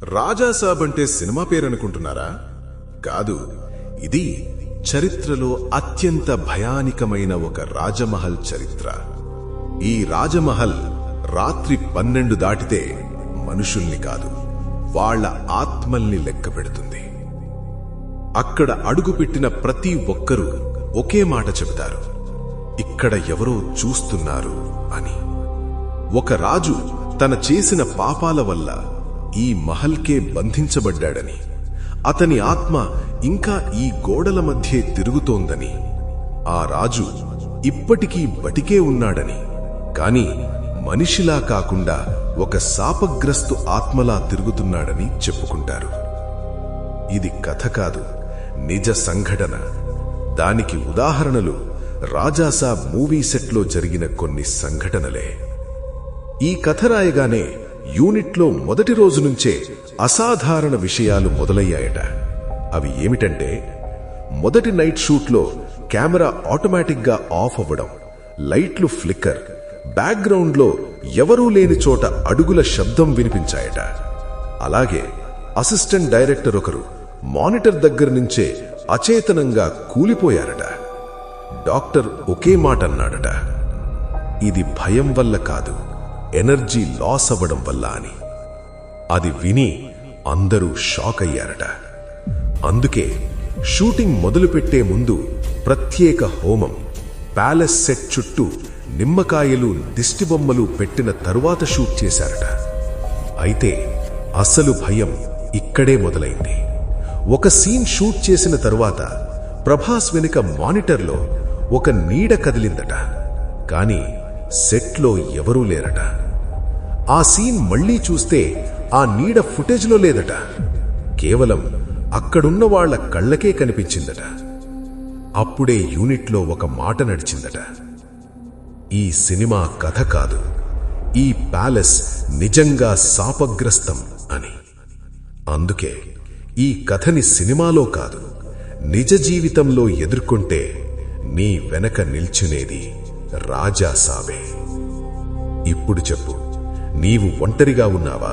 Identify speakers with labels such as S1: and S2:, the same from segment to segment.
S1: రాజాసాబ్ అంటే సినిమా పేరనుకుంటున్నారా? కాదు, ఇది చరిత్రలో అత్యంత భయానికమైన ఒక రాజమహల్ చరిత్ర. ఈ రాజమహల్ రాత్రి 12 దాటితే మనుషుల్ని కాదు, వాళ్ల ఆత్మల్ని లెక్క పెడుతుంది. అక్కడ అడుగుపెట్టిన ప్రతి ఒక్కరూ ఒకే మాట చెబుతారు, ఇక్కడ ఎవరో చూస్తున్నారు అని. ఒక రాజు తన చేసిన పాపాల వల్ల ఈ మహల్కే బంధించబడ్డాడని, అతని ఆత్మ ఇంకా ఈ గోడల మధ్యే తిరుగుతోందని, ఆ రాజు ఇప్పటికీ బతికే ఉన్నాడని, కాని మనిషిలా కాకుండా ఒక శాపగ్రస్తు ఆత్మలా తిరుగుతున్నాడని చెప్పుకుంటారు. ఇది కథ కాదు, నిజ సంఘటన. దానికి ఉదాహరణలు రాజాసాబ్ మూవీ సెట్లో జరిగిన కొన్ని సంఘటనలే. ఈ కథ రాయగానే యూనిట్లో మొదటి రోజు నుంచే అసాధారణ విషయాలు మొదలయ్యాయట. అవి ఏమిటంటే, మొదటి నైట్ షూట్లో కెమెరా ఆటోమేటిక్గా ఆఫ్ అవ్వడం, లైట్లు ఫ్లిక్కర్, బ్యాక్గ్రౌండ్లో ఎవరూ లేని చోట అడుగుల శబ్దం వినిపించాయట. అలాగే అసిస్టెంట్ డైరెక్టర్ ఒకరు మానిటర్ దగ్గర నుంచే అచేతనంగా కూలిపోయారట. డాక్టర్ ఒకే మాట అన్నాడట, ఇది భయం వల్ల కాదు, ఎనర్జీ లాస్ అవ్వడం వల్ల అని. అది విని అందరూ షాక్ అయ్యారట. అందుకే షూటింగ్ మొదలుపెట్టే ముందు ప్రత్యేక హోమం, ప్యాలెస్ సెట్ చుట్టూ నిమ్మకాయలు, దిష్టిబొమ్మలు పెట్టిన తరువాత షూట్ చేశారట. అయితే అసలు భయం ఇక్కడే మొదలైంది. ఒక సీన్ షూట్ చేసిన తరువాత ప్రభాస్ వెనుక మానిటర్లో ఒక నీడ కదిలిందట. కాని సెట్లో ఎవరూ లేరట. ఆ సీన్ మళ్లీ చూస్తే ఆ నీడ ఫుటేజ్లో లేదట. కేవలం అక్కడున్న వాళ్ల కళ్ళకే కనిపించిందట. అప్పుడే యూనిట్లో ఒక మాట నడిచిందట, ఈ సినిమా కథ కాదు, ఈ ప్యాలెస్ నిజంగా శాపగ్రస్తం అని. అందుకే ఈ కథని సినిమాలో కాదు, నిజ జీవితంలో ఎదుర్కొంటే నీ వెనక నిల్చునేది రాజాసాబే. ఇప్పుడు చెప్పు, నీవు ఒంటరిగా ఉన్నావా,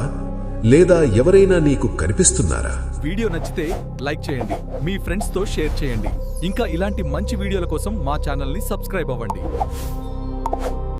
S1: లేదా ఎవరైనా నీకు కనిపిస్తున్నారా?
S2: వీడియో నచ్చితే లైక్ చేయండి, మీ ఫ్రెండ్స్ తో షేర్ చేయండి. ఇంకా ఇలాంటి మంచి వీడియోల కోసం మా ఛానల్ ని సబ్స్క్రైబ్ అవ్వండి.